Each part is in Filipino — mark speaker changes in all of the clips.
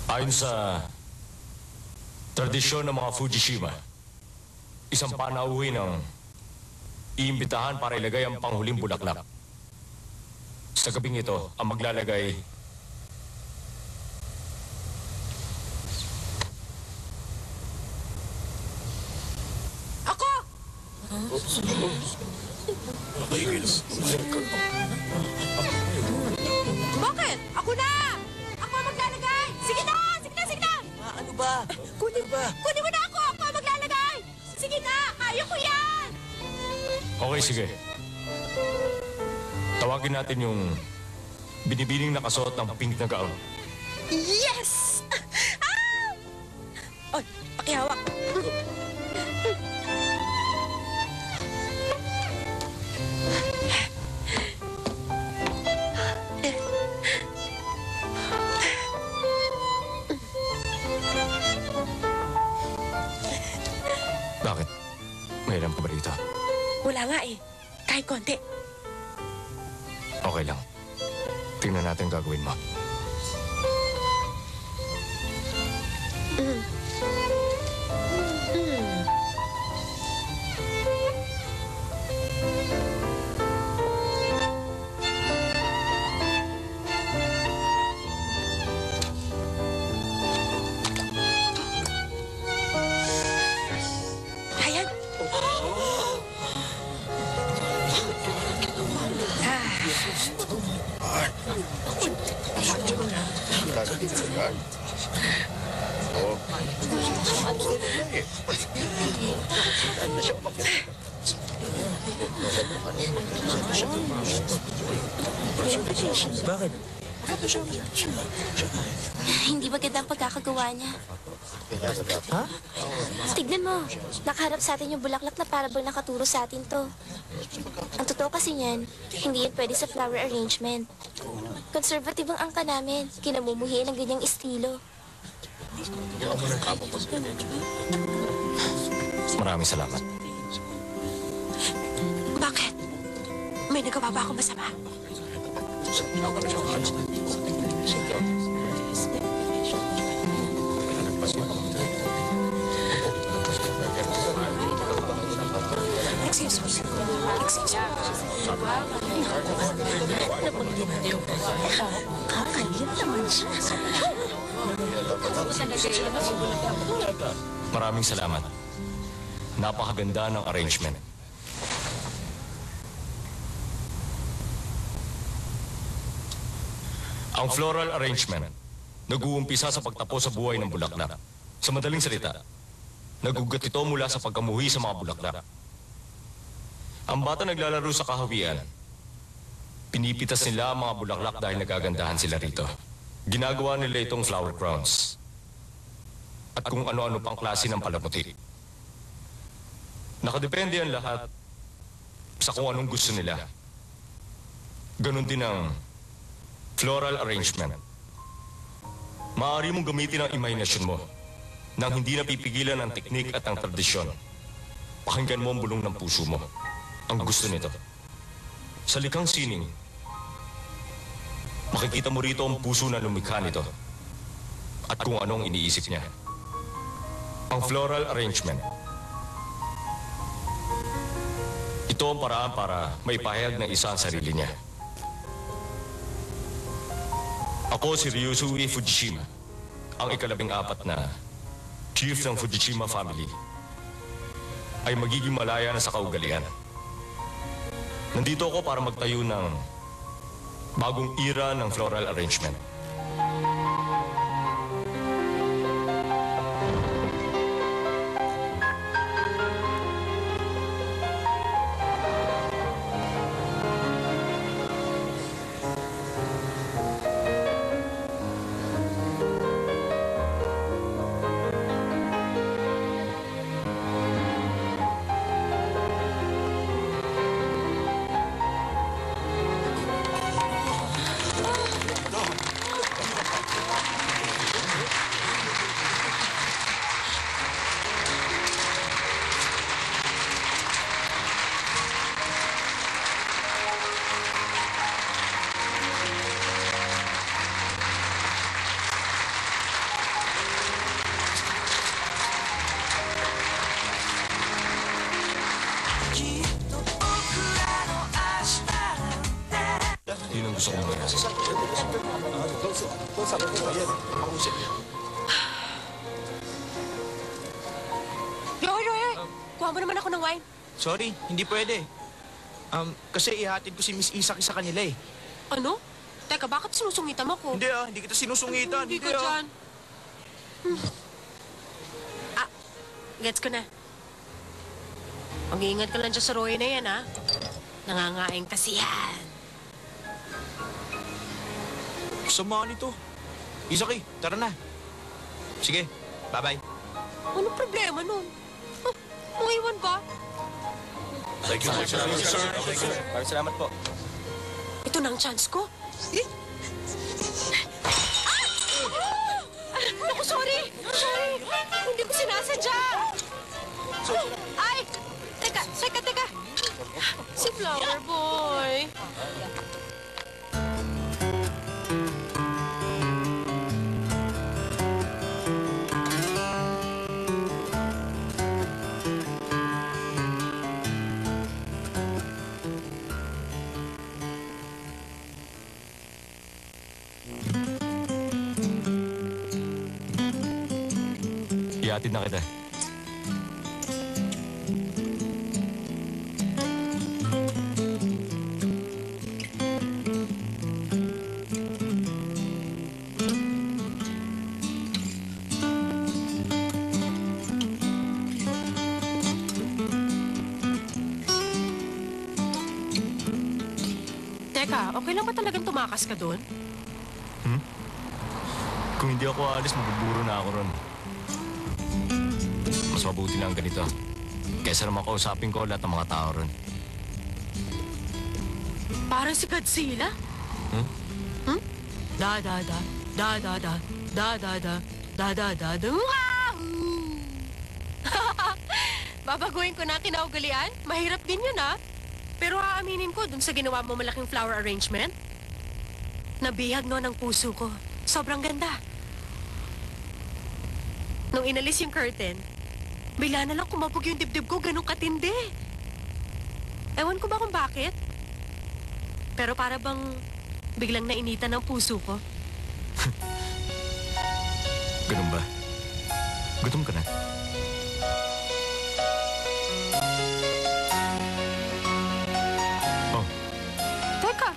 Speaker 1: Ayon sa tradisyon ng mga Fujishima, isang panauhin ng iimbitahan para ilagay ang panghuling bulaklak. Sa gabing ito, ang maglalagay
Speaker 2: Ako! Bakit? Ako na! Ako ang maglalagay! Sige na! Sige na! Sige na!
Speaker 3: Ano ba?
Speaker 2: Kunin mo na ako! Ako ang maglalagay! Sige na! Kaya ko yan!
Speaker 1: Okay, sige. Tawagin natin yung binibining nakasuot ng pink na gown.
Speaker 2: Yes! Ah! Oy, pakihawak.
Speaker 1: Bakit? May alam ka ba dito?
Speaker 2: Wala nga eh. Kahit konti.
Speaker 1: Okay lang. Tingnan natin ang gagawin mo.
Speaker 2: Ayan.
Speaker 3: Bakit?
Speaker 4: Hindi maganda ang pagkakagawa niya.
Speaker 3: Ha?
Speaker 4: Tignan mo, nakaharap sa atin yung bulaklak na para bang nakaturo sa atin to. Ang totoo kasi niyan, hindi yan pwede sa flower arrangement. Conservative ang angka namin, kinamumuhi ng ganyang estilo.
Speaker 1: Maraming salamat.
Speaker 2: Bakit? May nagawa ba ako masama? Excuse me. Excuse me. Kakaliit naman siya.
Speaker 1: Maraming salamat. Napakaganda ng arrangement. Ang floral arrangement, nag-uumpisa sa pagtapos sa buhay ng bulaklak. Sa madaling salita, nagugat ito mula sa pagkamuhi sa mga bulaklak. Ang bata naglalaro sa kahawian. Pinipitas nila ang mga bulaklak dahil nagagandahan sila rito. Ginagawa nila itong flower crowns. At kung ano-ano pang klase ng palamuti. Nakadepende ang lahat sa kung anong gusto nila. Ganon din ang floral arrangement. Maaari mong gamitin ang imahinasyon mo nang hindi napipigilan ang teknik at ang tradisyon. Pakinggan mo ang bulong ng puso mo. Ang gusto nito. Sa likhang sining, makikita mo rito ang puso na lumikha nito at kung anong iniisip niya. Ang floral arrangement. Ito ang paraan para maipahayag ng isa ang sarili niya. Ako si Ryusui Fujishima, ang ika-14 na chief ng Fujishima family. Ay magiging malaya na sa kaugalian. Nandito ako para magtayo ng bagong era ng floral arrangement. gusto kong mangyari.
Speaker 2: Yoy! Kuha mo naman ako ng wine.
Speaker 3: Sorry, hindi pwede. Kasi ihatid ko si Miss Isak sa kanila eh.
Speaker 2: Ano? Teka, bakit sinusungitan mo ko?
Speaker 3: Hindi kita sinusungitan.
Speaker 2: Hindi ka dyan. Gets ko na. Mag-iingat ka lang dyan sa Roy na yan, ha? Nangangain kasi yan.
Speaker 3: Sama nito. Isak tara na. Sige, bye-bye.
Speaker 2: Ano problema nun? Maiwan ka?
Speaker 3: Maraming salamat po.
Speaker 2: Ito na ang chance ko. Naku, sorry! Sorry! Hindi ko sinasadya! Ay! Teka! Si Flower Boy!
Speaker 1: Ihatid na kita.
Speaker 2: Teka, okay lang ba talagang tumakas ka doon?
Speaker 1: Kung hindi ako aalis, mabuburo na ako ron. Mas mabuti na ang ganito. Kesa naman kausapin ko lahat ng mga tao ron.
Speaker 2: Parang si Godzilla?
Speaker 1: Hmm?
Speaker 2: Da da da, da da da, da da da, da da da da. Wow! Babaguhin ko na ang kinaugalian? Mahirap din yun, ha? Pero aaminin ko dun sa ginawa mo malaking flower arrangement. Nabihag no ng puso ko. Sobrang ganda. Nung inalis yung curtain, bigla na lang kumabog yung dibdib ko, ganun katindi. Ewan ko ba kung bakit? Pero para bang biglang nainitan ng puso ko.
Speaker 1: Ganun ba? Gutom ka na? Oh,
Speaker 2: Teka,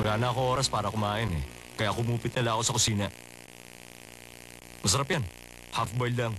Speaker 1: wala na ako oras para kumain eh. Kaya kumupit na lang ako sa kusina. Masarap yan. Half-boiled lang.